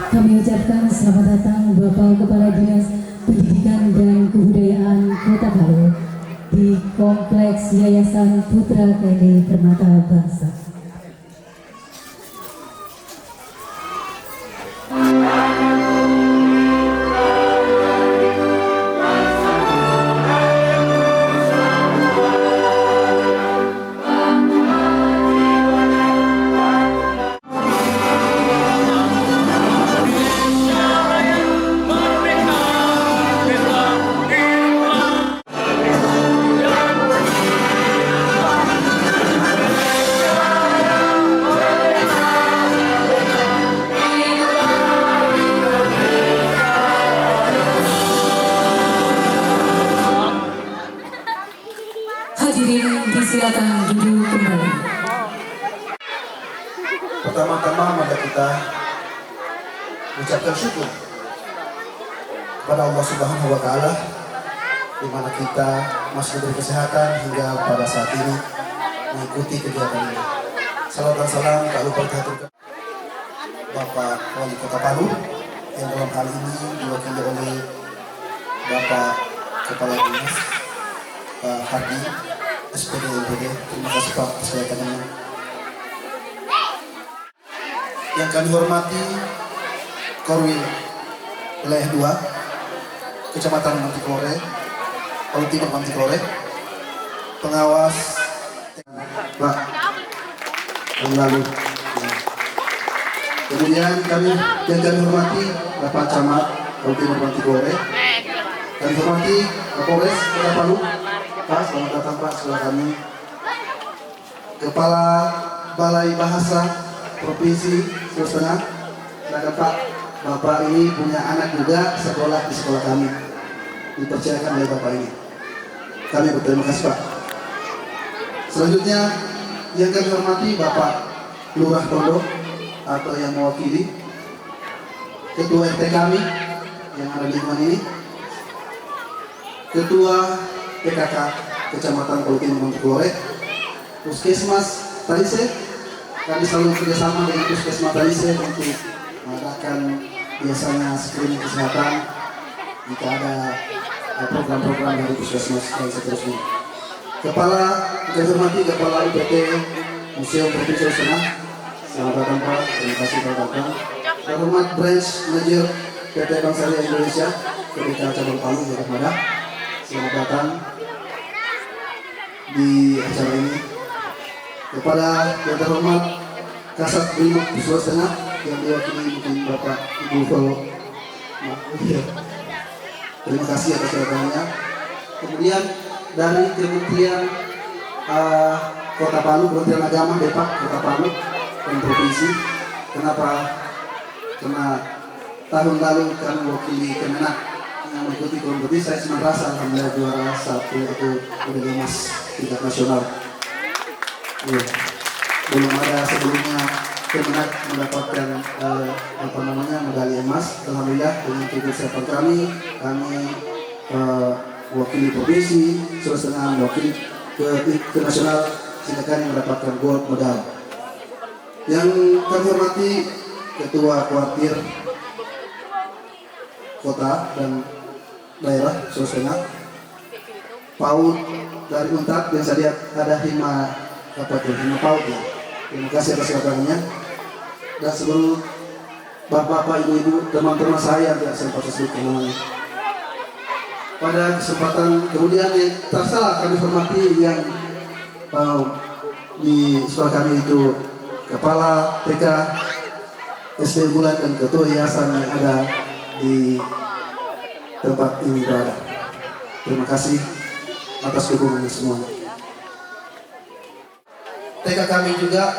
Kami ucapkan selamat datang Bapak Kepala Dinas Pendidikan dan Kebudayaan Kota Palu di Kompleks Yayasan Putra TNI Permata Bangsa. Hadirin disilakan duduk kembali. Pertama-tama mari kita ucapkan syukur kepada Allah Subhanahu wa Ta'ala, di mana kita masih diberi kesehatan hingga pada saat ini mengikuti kegiatan ini. Salam dan salam tak lupa kita haturkan Bapak Wali Kota Palu yang dalam hal ini diwakili oleh Bapak Kepala Dinas Pak Hardi SPD MPD. Terima kasih Pak atas kedatangannya. Yang kami hormati Korwil Wilayah 2 Kecamatan Mantiklore, Palu Timur Mantiklore, pengawas Pak yang lalu. Kemudian yang kami hormati Bapak Camat Palu Timur Mantiklore, kami hormati Kapolres Kota Palu. Pak, selamat datang Pak, sebelah kami. Kepala Balai Bahasa Provinsi Sulawesi Tengah, silakan Pak. Bapak ini punya anak juga sekolah di sekolah kami, dipercayakan oleh Bapak ini. Kami berterima kasih Pak. Selanjutnya yang kami hormati Bapak Lurah Tondo atau yang mewakili Ketua RT kami yang ada di lingkungan ini, Ketua PKK Kecamatan Palu Timur Mantiklore, Puskesmas Talise. Kami selalu kerjasama dengan Puskesmas Talise untuk mengadakan biasanya screening kesehatan jika ada program-program dari Puskesmas dan seterusnya. Kepala kami hormati Kepala UPT Museum Provinsi Sulawesi Tengah, selamat datang Pak, terima kasih telah datang. Terhormat Branch Manager PT Bank Syariah Indonesia PBK Cabang Palu, Jakarta Mada, selamat datang di acara ini. Kepada yang terhormat Kasat Brimob Sulawesi Tengah yang diwakili mungkin Bapak Ibu Kolo, terima kasih atas kedatangannya. Kemudian dari Kementerian Kota Palu, Kementerian Agama Depak Kota Palu dan Provinsi. Kenapa? Karena tahun lalu kami mewakili Kemenak yang mengikuti kompetisi, saya cuma merasa alhamdulillah juara satu itu medali emas tingkat nasional. Belum ada sebelumnya Kemenak mendapatkan medali emas. Alhamdulillah dengan keikutsertaan kami mewakili provinsi Sulawesi Tengah, mewakili ke nasional, sehingga kami mendapatkan gold medal. Yang kami hormati Ketua Kuartir Kota dan Daerah Sulawesi Tengah, PAUD dari UNTAD yang saya lihat ada hima PAUD ya. Terima kasih atas kedatangannya. Dan seluruh bapak-bapak, ibu-ibu, teman-teman saya yang tidak sempat disebutkan namanya. Pada kesempatan kemudian yang tersalah kami hormati yang di sekolah kami itu Kepala TK SD Bulan dan Ketua Yayasan yang ada di tempat ini berada. Terima kasih atas dukungannya semua. TK kami juga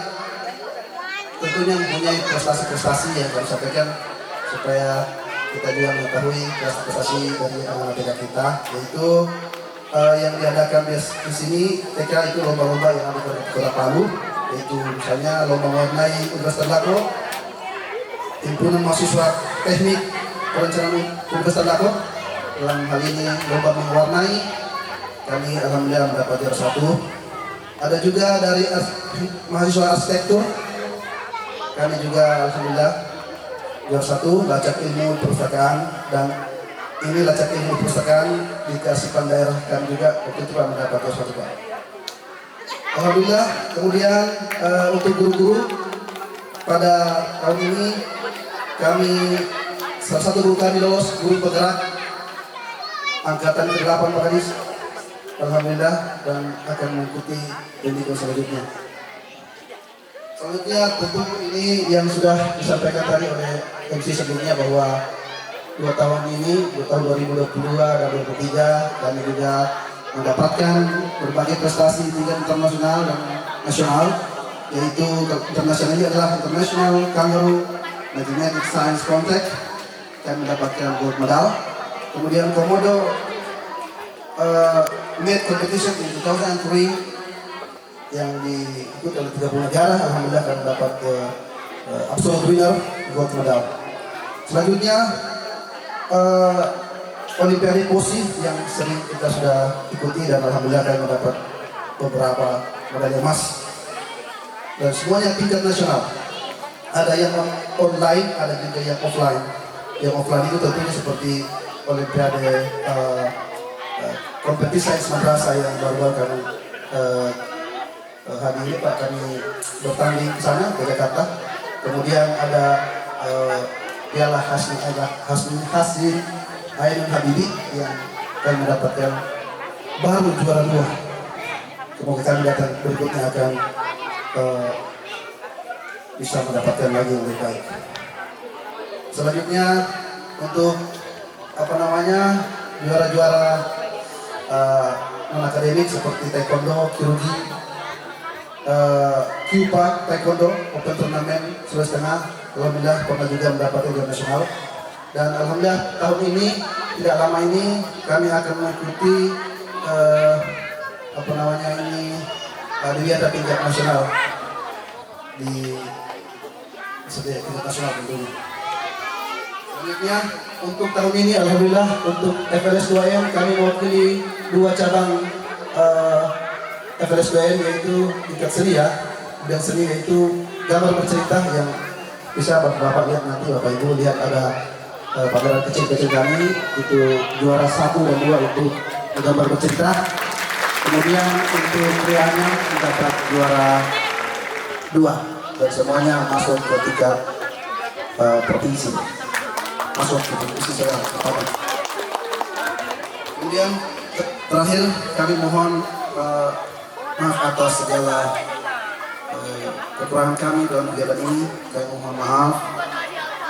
tentunya mempunyai prestasi-prestasi yang kami sampaikan supaya kita juga mengetahui prestasi dari anak TK kita, yaitu yang diadakan di sini TK itu lomba-lomba yang ada di Kota Palu, yaitu misalnya lomba mewarnai Universitas Lako, himpunan mahasiswa teknik perencanaan Universitas Lako. Dalam hal ini lomba mewarnai, kami alhamdulillah mendapat juara 1. Ada juga dari mahasiswa arsitektur, kami juga alhamdulillah juara 1 Lacak Ilmu Perpustakaan, dan ini Lacak Ilmu Perpustakaan dikasihkan daerah kan juga waktu itu Pak mendapat juara 1 Pak. Alhamdulillah. Kemudian untuk guru-guru pada tahun ini kami salah satu guru kami lolos, guru penggerak angkatan ke-8 Pak Kadis. Alhamdulillah, dan akan mengikuti pendidikan selanjutnya. Selanjutnya tentu ini yang sudah disampaikan tadi oleh MC sebelumnya bahwa 2 tahun ini, 2 tahun 2022 dan 2023 kami juga mendapatkan berbagai prestasi tingkat internasional dan nasional, yaitu internasional ini adalah International Kangaroo Mathematics Science Contest, kami mendapatkan gold medal. Kemudian Komodo Math Competition in 2003 yang diikuti oleh 30 negara, alhamdulillah kami dapat absolute winner gold medal. Selanjutnya Olimpiade Posi yang sering kita sudah ikuti, dan alhamdulillah kami mendapat beberapa medali emas, dan semuanya tingkat nasional. Ada yang online, ada juga yang offline. Yang offline itu tentunya seperti Olimpiade kompetisi sains madrasah yang baru-baru kami hadiri Pak, kami bertanding ke sana ke Jakarta. Kemudian ada Piala Hasnin Ainun Habibi yang kami mendapatkan baru juara 2. Semoga kami datang berikutnya akan bisa mendapatkan lagi yang lebih baik. Selanjutnya untuk juara-juara non akademik seperti taekwondo, kirurgi, QPA, taekwondo, open turnamen Sulawesi Tengah, alhamdulillah pernah juga mendapatkan juara nasional. Dan alhamdulillah tahun ini, tidak lama ini kami akan mengikuti Adiwiyada tingkat nasional di tingkat nasional tentunya. Selanjutnya untuk tahun ini alhamdulillah untuk FLS 2M kami mewakili 2 cabang FLS 2M, yaitu tingkat seni ya, bidang seni yaitu gambar bercerita, yang bisa Bapak lihat nanti, Bapak Ibu lihat ada pameran kecil-kecil kami, itu juara 1 dan 2 untuk gambar bercerita. Kemudian untuk krianya mendapat juara 2, dan semuanya masuk ke tingkat provinsi. Masuk ke provinsi saya. Kemudian terakhir kami mohon maaf atas segala kekurangan kami dalam kegiatan ini. Kami mohon maaf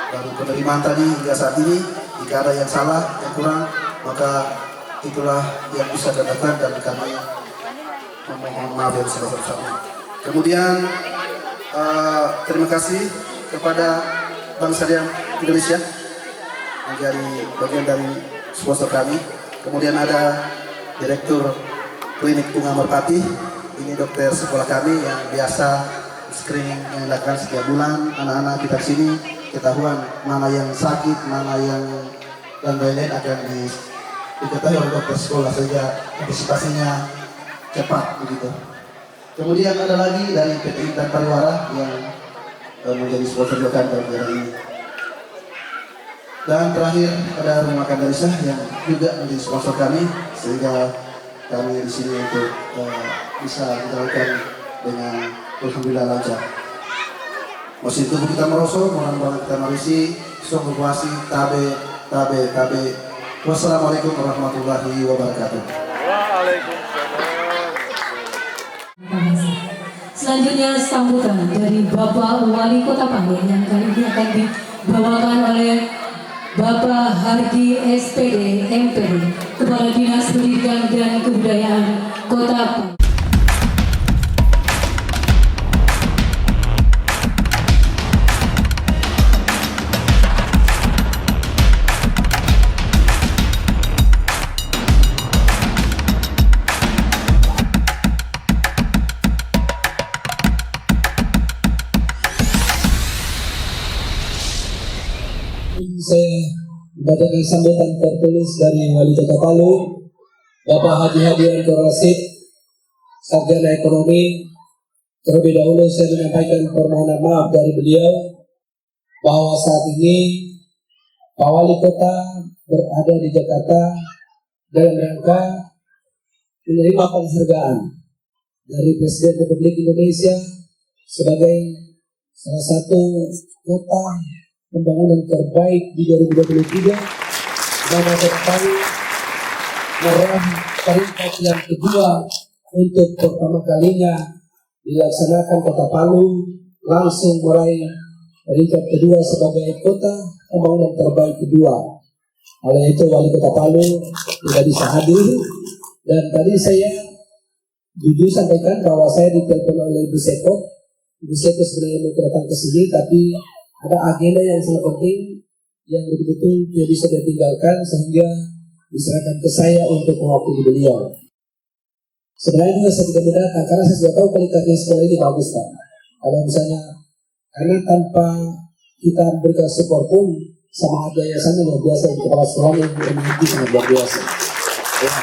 dari penerimaan tadi hingga saat ini. Jika ada yang salah, yang kurang, maka itulah yang bisa dilakukan, dan kami memohon maaf yang sebesar-besarnya. Kemudian terima kasih kepada Bank Syariah Indonesia menjadi bagian dari sponsor kami. Kemudian ada Direktur Klinik Bunga Merpati, ini dokter sekolah kami yang biasa screening yang dilakukan setiap bulan anak-anak kita sini, ketahuan mana yang sakit, mana yang dan lain-lain akan diketahui oleh dokter sekolah, sehingga antisipasinya cepat begitu. Kemudian ada lagi dari PT Intan Pariwara yang menjadi sponsor juga pada kegiatan ini. Dan terakhir ada Rumah Makan Darisah yang juga menjadi sponsor kami, sehingga kami di sini untuk bisa menjalankan dengan alhamdulillah lancar. Masih tubuh kita merosot, mohon banget kita marisi, sungguh puasi, tabe. Wassalamualaikum warahmatullahi wabarakatuh. Selanjutnya sambutan dari Bapak Wali Kota Panggil yang kali ini akan dibawakan oleh Bapak Hargi SPD MPD, Kepala Dinas Pendidikan dan Kebudayaan Kota Panggil. Saya membacakan sambutan tertulis dari Wali Kota Palu, Bapak Haji Hadian Rasid, Sarjana Ekonomi. Terlebih dahulu saya menyampaikan permohonan maaf dari beliau bahwa saat ini Pak Wali Kota berada di Jakarta dalam rangka menerima penghargaan dari Presiden Republik Indonesia sebagai salah satu kota pembangunan terbaik di 2023 dan akan kami meraih peringkat yang kedua untuk pertama kalinya dilaksanakan Kota Palu langsung meraih peringkat kedua sebagai kota pembangunan terbaik kedua. Oleh itu Wali Kota Palu tidak bisa hadir dan tadi saya jujur sampaikan bahwa saya ditelepon oleh Ibu Seko. Ibu Seko sebenarnya mau datang ke sini tapi ada agenda yang sangat penting yang betul-betul tidak bisa ditinggalkan sehingga diserahkan ke saya untuk mewakili beliau. Sebenarnya juga saya tidak mendatang karena saya sudah tahu kualitasnya sekolah ini bagus Pak. Kalau misalnya karena tanpa kita berikan support pun sama yayasannya luar biasa untuk kepala sekolah yang memiliki sangat luar biasa. Ya.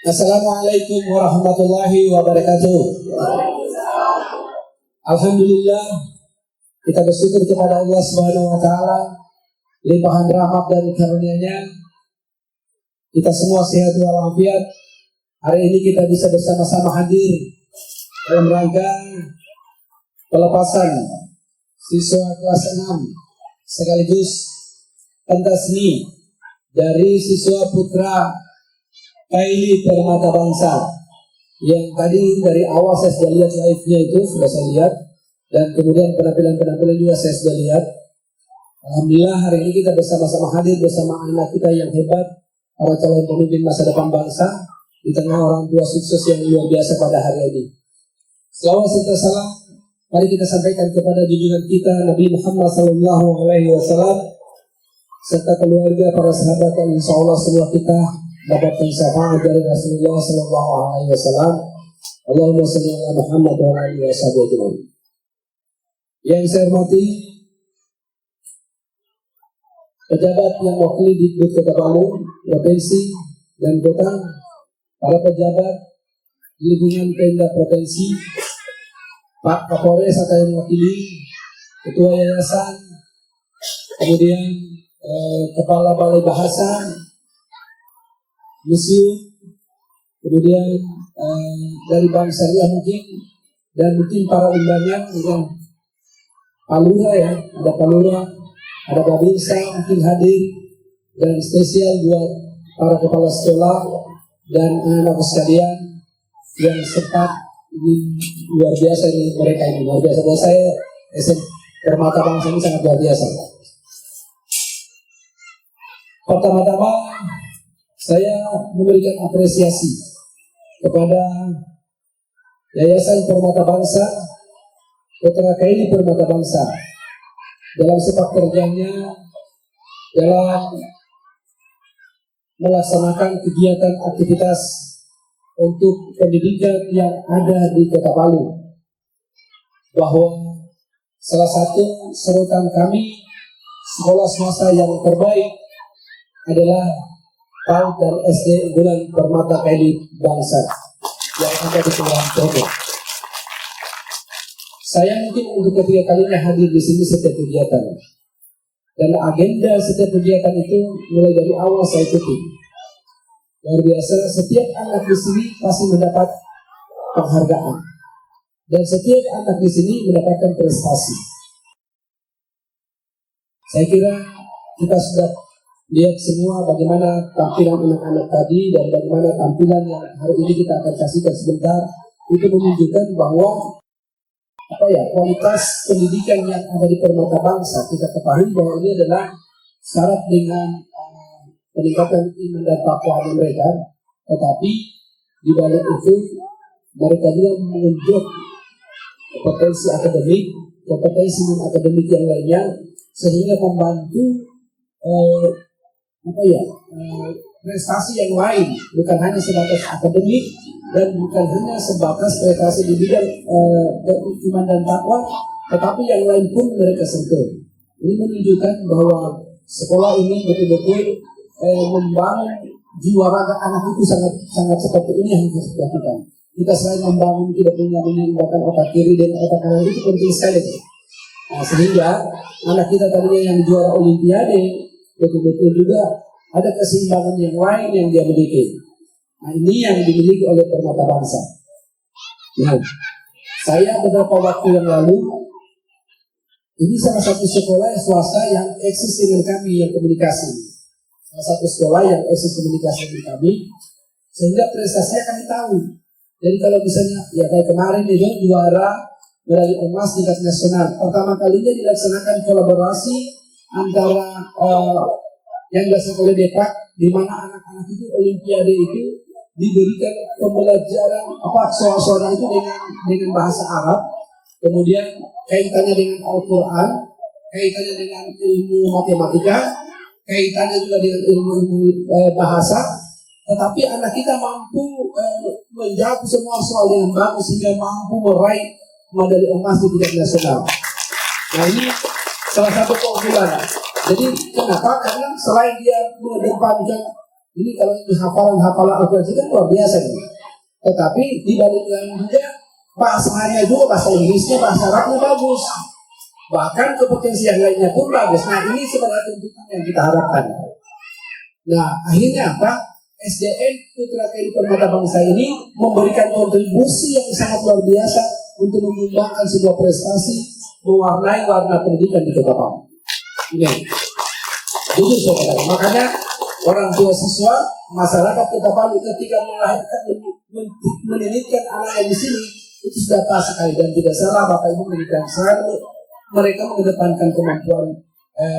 Assalamualaikum warahmatullahi wabarakatuh. Alhamdulillah kita bersyukur kepada Allah Subhanahu wa taala limpahan rahmat dan karunia-Nya. Kita semua sehat walafiat. Hari ini kita bisa bersama-sama hadir dalam rangka pelepasan siswa kelas 6 sekaligus pentas seni dari siswa putra Kaili Permata Bangsa yang tadi dari awal saya sudah lihat live-nya itu sudah saya lihat dan kemudian penampilan juga saya sudah lihat. Alhamdulillah hari ini kita bersama-sama hadir bersama anak kita yang hebat, para calon pemimpin masa depan bangsa di tengah orang tua sukses yang luar biasa pada hari ini. Selawat serta salam mari kita sampaikan kepada junjungan kita Nabi Muhammad SAW serta keluarga para sahabat dan insya Allah semua kita dapatkan syafaat dari Rasulullah SAW. Allahumma shalli ala Muhammad wa ala alihi wasallam. Yang saya hormati pejabat yang mewakili di Kota Palu, provinsi dan kota, para pejabat di lingkungan Pemda provinsi, Pak Kapolres atau yang mewakili, Ketua Yayasan, kemudian Kepala Balai Bahasa, Museum, kemudian dari Bank Syariah mungkin, dan mungkin para undangan yang Palura ya, ada Palura, ada Babinsa mungkin hadir, dan spesial buat para kepala sekolah dan anak-anak sekalian yang sempat ini luar biasa ini mereka ini luar biasa buat saya. Permata Bangsa ini sangat luar biasa. Pertama-tama saya memberikan apresiasi kepada Yayasan Permata Bangsa, Putra Kaili Permata Bangsa dalam sepak terjangnya dalam melaksanakan kegiatan aktivitas untuk pendidikan yang ada di Kota Palu, bahwa salah satu serutan kami sekolah swasta yang terbaik adalah PAUD dan SD unggulan Permata Kaili Bangsa yang ada di Kelurahan Pondok. Saya mungkin untuk ketiga kalinya hadir di sini setiap kegiatan, dan agenda setiap kegiatan itu mulai dari awal saya ikuti. Luar biasa, setiap anak di sini pasti mendapat penghargaan, dan setiap anak di sini mendapatkan prestasi. Saya kira kita sudah lihat semua bagaimana tampilan anak-anak tadi dan bagaimana tampilan yang hari ini kita akan saksikan sebentar. Itu menunjukkan bahwa kualitas pendidikan yang ada di Permata Bangsa, kita ketahui bahwa ini adalah syarat dengan peningkatan iman dan takwa mereka, tetapi di balik itu mereka juga menunjuk kompetensi akademik, kompetensi non-akademik yang lainnya, sehingga membantu prestasi yang lain, bukan hanya sebatas akademik dan bukan hanya sebatas prestasi di bidang iman dan takwa, tetapi yang lain pun mereka sentuh. Ini menunjukkan bahwa sekolah ini betul-betul membangun jiwa raga anak itu sangat seperti ini yang harus dilakukan. kita selain membangun tidak punya menyeimbangkan otak kiri dan otak kanan itu penting sekali. Nah, sehingga anak kita tadinya yang juara Olimpiade betul-betul juga ada keseimbangan yang lain yang dia miliki. Nah, ini yang dimiliki oleh Permata Bangsa. Nah, saya beberapa waktu yang lalu, ini salah satu sekolah swasta yang eksis dengan kami yang komunikasi. Salah satu sekolah yang eksis komunikasi dengan kami, sehingga prestasinya kami tahu. Jadi kalau misalnya, ya kayak kemarin itu juara medali emas tingkat nasional. Pertama kalinya dilaksanakan kolaborasi antara yang dilaksanakan oleh Depak, di mana anak-anak itu Olimpiade itu diberikan pembelajaran soal-soal itu dengan bahasa Arab, kemudian kaitannya dengan Al-Quran, kaitannya dengan ilmu matematika, kaitannya juga dengan ilmu bahasa. Tetapi anak kita mampu menjawab semua soal dengan bagus sehingga mampu meraih medali emas di tingkat nasional. Nah, ini salah satu keunggulan. Jadi kenapa? Karena selain dia mengedepankan ini, kalau itu hafalan Al-Quran itu kan luar biasa nih. Tetapi di balik lain juga bahasanya juga, bahasa Inggrisnya, bahasa Arabnya bagus. Bahkan kompetensi yang lainnya pun bagus. Nah, ini sebenarnya tuntutan yang kita harapkan. Nah, akhirnya apa? SDN Putra TNI Permata Bangsa ini memberikan kontribusi yang sangat luar biasa untuk menyumbangkan sebuah prestasi mewarnai warna pendidikan di Kota Palu. Ini, jujur saudara. Makanya orang tua siswa, masyarakat Kota Palu ketika melahirkan mendidikan anak yang di sini itu sudah pas sekali, dan tidak salah Bapak Ibu mendidikan selalu mereka mengedepankan kemampuan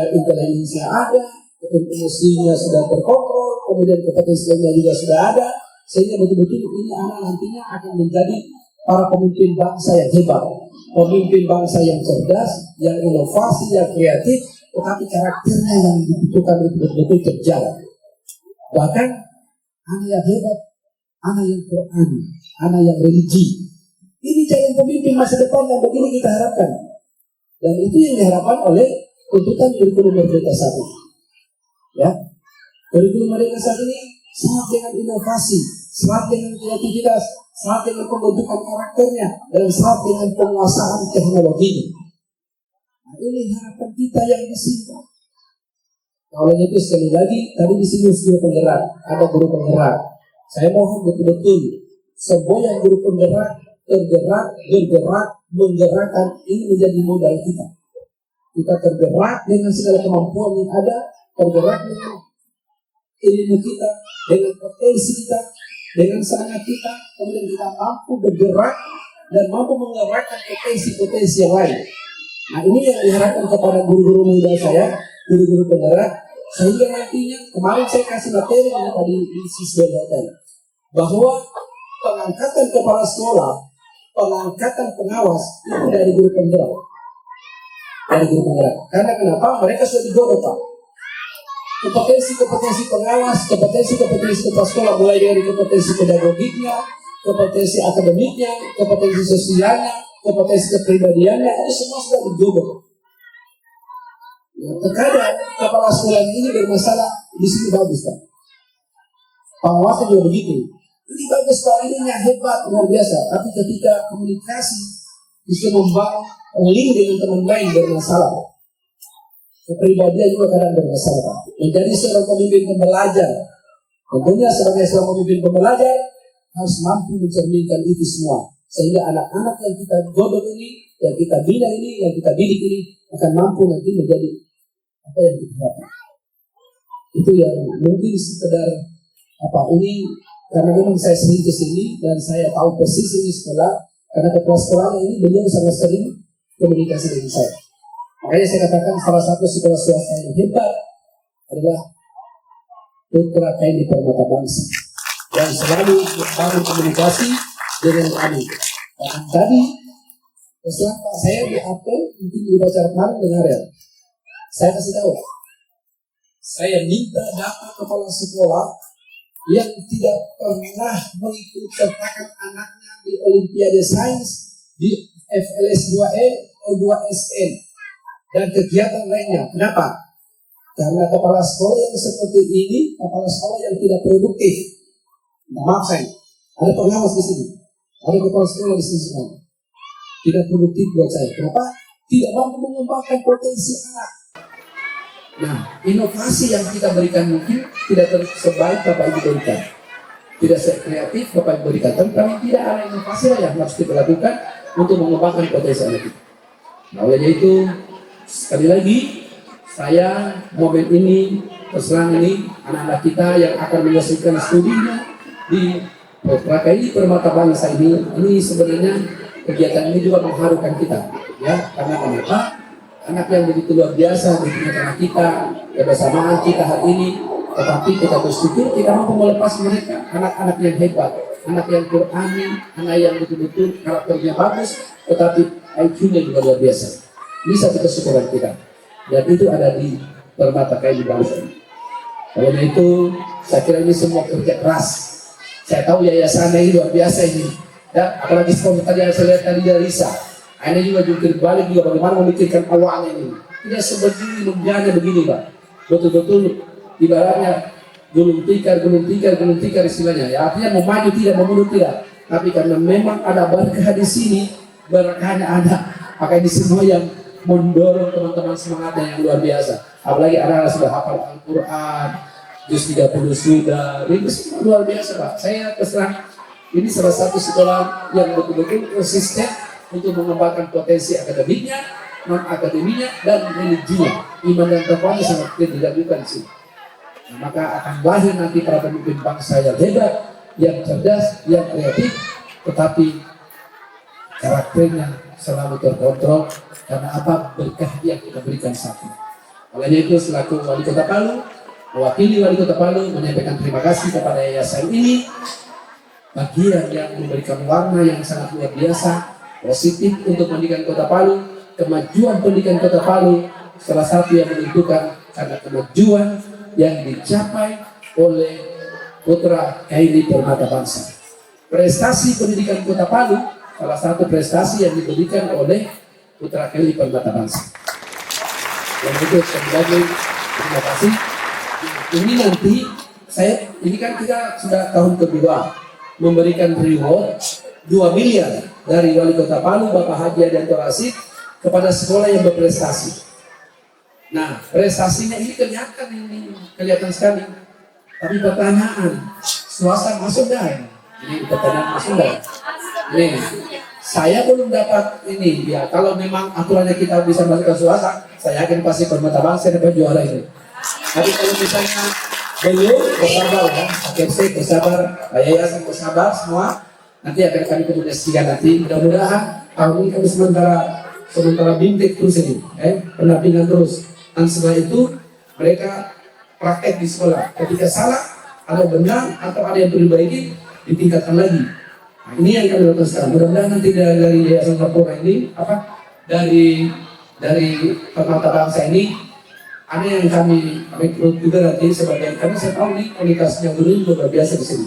intelijensi yang ada, emosinya sudah terkontrol, kemudian kompetensinya juga sudah ada, sehingga betul-betul ini anak nantinya akan menjadi para pemimpin bangsa yang hebat, pemimpin bangsa yang cerdas, yang inovasi, yang kreatif, tetapi karakternya yang dibutuhkan itu betul-betul terjaga. Bahkan anak yang hebat, anak yang Quran, anak yang religi, ini calon pemimpin masa depan yang begini kita harapkan. Dan itu yang diharapkan oleh tuntutan kurikulum Merdeka saat ini. Ya, kurikulum Merdeka saat ini sangat dengan inovasi, sangat dengan kreativitas, sangat dengan pembentukan karakternya, dan sangat dengan penguasaan teknologinya. Nah, ini harapan kita yang disingkat. Oleh itu sekali lagi, tadi disinggung guru penggerak, ada guru penggerak. Saya mohon betul-betul semua yang guru penggerak tergerak, bergerak, menggerakkan, ini menjadi modal kita. Kita tergerak dengan segala kemampuan yang ada, tergerak dengan ilmu kita, dengan potensi kita, dengan semangat kita, kemudian kita mampu bergerak dan mampu menggerakkan potensi-potensi yang lain. Nah, ini yang diharapkan kepada guru-guru muda saya, guru-guru penggerak, sehingga nantinya kemarin saya kasih materi yang tadi disebutkan bahwa pengangkatan kepala sekolah, pengangkatan pengawas itu dari guru penggerak, dari guru penggerak. Karena kenapa? Mereka sudah digodok, Pak. Kompetensi pengawas, kompetensi kepala sekolah, mulai dari kompetensi pedagogiknya, kompetensi akademiknya, kompetensi sosialnya, kompetensi kepribadiannya, itu semua sudah digodok. Ya, terkadang kepala sekolah ini bermasalah di sini bagus, Pak. Pengawasnya juga begitu. Ini bagus, Pak, ini yang hebat, luar biasa. Tapi ketika komunikasi bisa membangun link dengan teman lain bermasalah. Kepribadian juga kadang bermasalah. Menjadi seorang pemimpin pembelajar, tentunya sebagai seorang pemimpin pembelajar harus mampu mencerminkan itu semua, sehingga anak-anak yang kita godok ini, yang kita bina ini, yang kita didik ini akan mampu nanti menjadi apa yang kita harapkan. Itu yang mungkin sekedar apa ini, karena memang saya sering kesini dan saya tahu persis ini sekolah, karena kepala sekolahnya ini beliau sangat sering komunikasi dengan saya. Makanya saya katakan salah satu sekolah swasta yang hebat adalah Putra TNI Permata Bangsa yang selalu membangun komunikasi dengan kami. Dan tadi pesan Pak saya di apel, mungkin di acara kemarin dengar ya. Saya kasih tahu, saya minta data kepala sekolah yang tidak pernah mengikut sertakan anaknya di Olimpiade Sains, di FLS 2E atau 2SN dan kegiatan lainnya. Kenapa? Karena kepala sekolah yang seperti ini, kepala sekolah yang tidak produktif. Maaf saya, ada pengawas di sini. Ada kepala sekolah di sini semuanya. Tidak produktif buat saya. Kenapa? Tidak mampu mengembangkan potensi anak. Nah, inovasi yang kita berikan mungkin tidak sebaik Bapak Ibu berikan. Tidak sekreatif Bapak Ibu berikan. Tapi paling tidak ada inovasi lah yang harus kita lakukan untuk mengembangkan potensi anak kita. Nah, oleh itu, sekali lagi, saya momen ini, terserang ini, anak-anak kita yang akan menyelesaikan studinya di PKI Permata Bangsa ini sebenarnya kegiatan ini juga mengharukan kita, ya, karena kenapa? Anak yang begitu luar biasa di tengah-tengah kita, kebersamaan kita hari ini, tetapi kita bersyukur kita mampu melepas mereka, anak-anak yang hebat, anak yang Qur'ani, anak yang betul-betul karakternya bagus, tetapi IQ-nya juga luar biasa. Ini satu kesyukuran kita, dan itu ada di Permata KAI Bangsa. Oleh itu, saya kira ini semua kerja keras. Saya tahu yayasan ini luar biasa ini. Ya, apalagi seperti tadi yang saya lihat tadi dari Risa. Ini juga jungkir balik juga bagaimana memikirkan awalnya ini. Tidak sebegini lumpianya begini Pak. Betul-betul ibaratnya gulung tikar istilahnya. Ya, artinya mau maju tidak, mau mundur tidak. Tapi karena memang ada berkah di sini, berkahnya ada. Maka ini semua yang mendorong teman-teman semangatnya yang luar biasa. Apalagi anak-anak sudah hafal Al-Quran, juz 30 sudah. Ini semua luar biasa Pak. Saya terserang ini salah satu sekolah yang betul-betul konsisten untuk mengembangkan potensi akademiknya, non-akademiknya, dan religinya. Iman dan takwanya sangat penting dilakukan di sini. Nah, maka akan lahir nanti para pemimpin bangsa yang hebat, yang cerdas, yang kreatif, tetapi karakternya selalu terkontrol karena apa? Berkah yang kita berikan satu. Oleh itu selaku Wali Kota Palu, mewakili Wali Kota Palu menyampaikan terima kasih kepada yayasan ini, bagian yang memberikan warna yang sangat luar biasa, positif untuk pendidikan Kota Palu, kemajuan pendidikan Kota Palu, salah satu yang menentukan karena kemajuan yang dicapai oleh putra KAI Permata Bangsa. Prestasi pendidikan Kota Palu, salah satu prestasi yang diberikan oleh putra KAI Permata Bangsa. Yang itu sekali terima kasih. Ini nanti ini kan kita sudah tahun kedua memberikan reward 2 miliar dari Wali Kota Palu Bapak Haji Adianto Rasid kepada sekolah yang berprestasi. Nah, prestasinya ini kelihatan sekali. Tapi pertanyaan, swasta masuk dah? Ini pertanyaan masuk dah? Nih, saya belum dapat ini ya. Kalau memang aturannya kita bisa masukkan swasta, saya yakin pasti Permata Bangsa dapat juara ini. Tapi kalau misalnya belum, bersabar ya, AKFC bersabar, yayasan bersabar semua. Nanti akan kami komunikasikan nanti. Mudah-mudahan tahun ini kami sementara bimbing terus ini, pendampingan terus. Dan setelah itu mereka praktek di sekolah. Ketika salah, ada benar atau ada yang perlu diperbaiki, ditingkatkan lagi. Nah, ini yang kami lakukan sekarang. Mudah-mudahan nanti dari yayasan Kapolra ini, dari Permata Bangsa ini, ada yang kami rekrut juga nanti sebagai, karena saya tahu nih kualitasnya guru juga luar biasa di sini.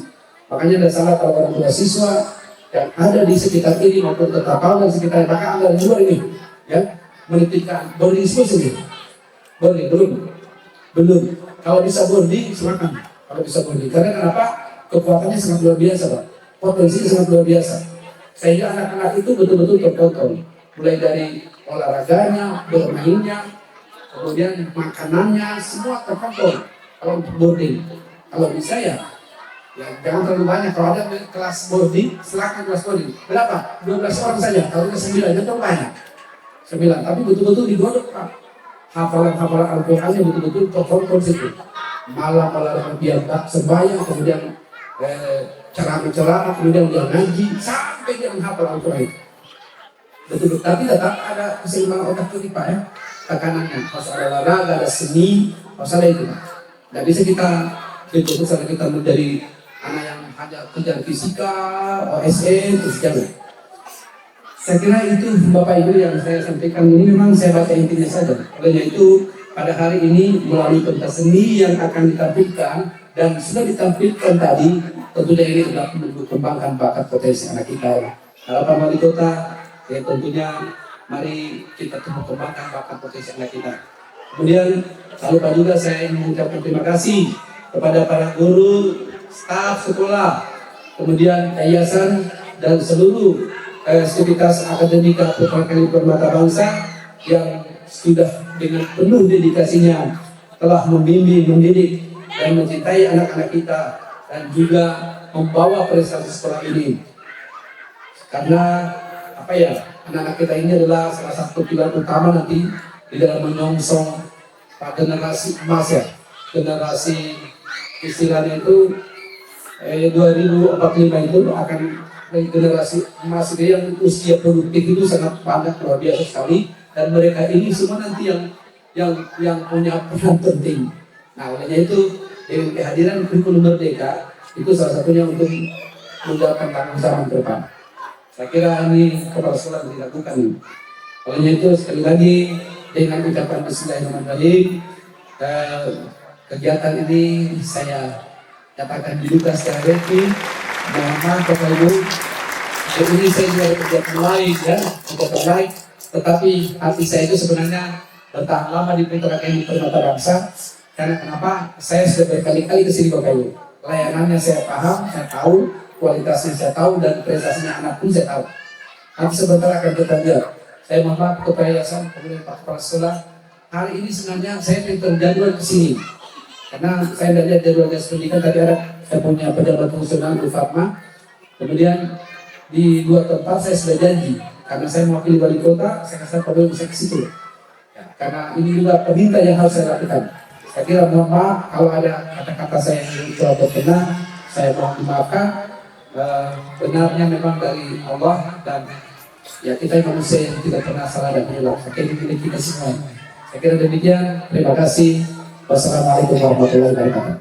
Makanya ada salah kalau orang tua siswa yang ada di sekitar ini maupun Kota Palu dan sekitar, maka anggaran juga ini, ya, menitipkan boarding school sini. Belum. Kalau bisa boarding, silakan. Kalau bisa boarding, karena kenapa? Kekuatannya sangat luar biasa, Pak. Potensinya sangat luar biasa. Sehingga anak-anak itu betul-betul terkontrol. Mulai dari olahraganya, bermainnya, kemudian makanannya, semua terkontrol. Kalau untuk boarding, kalau bisa ya jangan terlalu banyak. Kalau ada kelas boarding, silakan kelas boarding. Berapa? 12 orang saja. Kalau 9, itu banyak. 9, tapi betul-betul digodok, Pak. Hafalan-hafalan Al-Qurannya betul-betul terkontrol situ. Malam biar sembahyang, kemudian ceramah, kemudian dia ngaji sampai dia menghafal Al-Quran itu. Betul, tapi tetap ada keseimbangan otak itu Pak ya. Tekanannya harus ada olahraga, ada seni, harus ada itu Pak. Nggak bisa kita menjadi anak yang hanya kerja fisika, OSN, terus jangan. Saya kira itu Bapak Ibu yang saya sampaikan ini memang saya baca intinya saja. Oleh itu pada hari ini melalui pentas seni yang akan ditampilkan dan sudah ditampilkan tadi, tentunya ini adalah mengembangkan bakat potensi anak kita. Harapan Wali Kota, ya tentunya mari kita kembangkan bakat potensi anak kita. Kemudian tak lupa juga saya ingin mengucapkan terima kasih kepada para guru, staf sekolah, kemudian yayasan dan seluruh sivitas akademika Putra Kali Permata Bangsa yang sudah dengan penuh dedikasinya telah membimbing, mendidik, dan mencintai anak-anak kita dan juga membawa prestasi sekolah ini. Karena apa ya, anak-anak kita ini adalah salah satu pilar utama nanti di dalam menyongsong generasi emas ya, generasi istilahnya itu 2045 itu akan generasi emas itu yang usia produktif itu sangat banyak, luar biasa sekali, dan mereka ini semua nanti yang punya peran penting. Nah, olehnya itu dengan kehadiran kurikulum merdeka itu salah satunya untuk menjawab tantangan zaman ke depan. Saya kira ini kepala sekolah yang dilakukan. Olehnya itu sekali lagi dengan ucapan bismillahirrahmanirrahim, kegiatan ini saya katakan dibuka secara resmi. Mohon maaf Bapak Ibu, ini saya juga ada kegiatan lain ya, kegiatan lain. Tetapi hati saya itu sebenarnya bertahan lama di Putra Kali Permata Bangsa. Karena kenapa? Saya sudah berkali-kali ke sini Bapak Ibu. Layanannya saya paham, saya tahu, kualitasnya saya tahu, dan prestasinya anak pun saya tahu. Nanti sebentar akan kita lihat. Saya mohon maaf kepada yayasan, kemudian Pak Kepala Sekolah. Hari ini sebenarnya saya terjadwal ke sini. Karena saya tidak lihat jadwal pendidikan, tadi ada saya punya pejabat fungsional Bu Fatma. Kemudian di dua tempat saya sudah janji. Karena saya mewakili wali kota, saya kasih Pak bisa ke situ. Ya, karena ini juga perintah yang harus saya lakukan. Saya kira mohon maaf kalau ada kata-kata saya yang terlalu benar, saya mohon dimaafkan. Benarnya memang dari Allah, dan ya kita manusia yang tidak pernah salah dan hilang. Saya kira milik kita semua. Saya kira demikian. Terima kasih. Wassalamualaikum warahmatullahi wabarakatuh.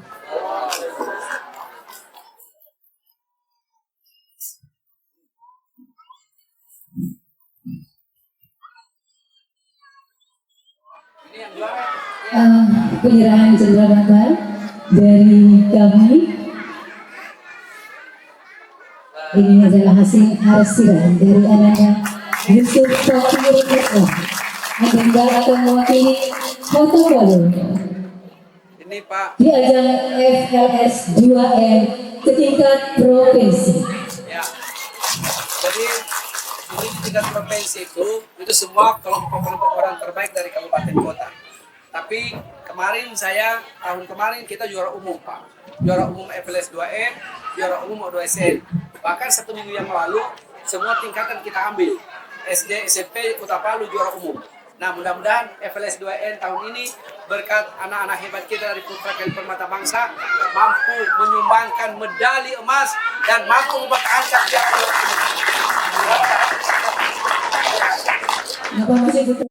Penyerahan cenderamata dari kami. Ini adalah hasil hasilan dari anaknya Yusuf Fakir Anda akan mewakili Kota Palu Ini Pak. di ajang FLS 2M setingkat provinsi. Ya. Jadi ini di tingkat provinsi itu semua kelompok-kelompok orang terbaik dari kabupaten kota. Tapi tahun kemarin kita juara umum Pak. Juara umum FLS 2M, juara umum O2SN. Bahkan 1 minggu yang lalu semua tingkatan kita ambil. SD, SMP, Kota Palu juara umum. Nah, mudah-mudahan FLS 2N tahun ini berkat anak-anak hebat kita dari Putra Kali Permata Bangsa mampu menyumbangkan medali emas dan mampu mempertahankan pihak. Apa masih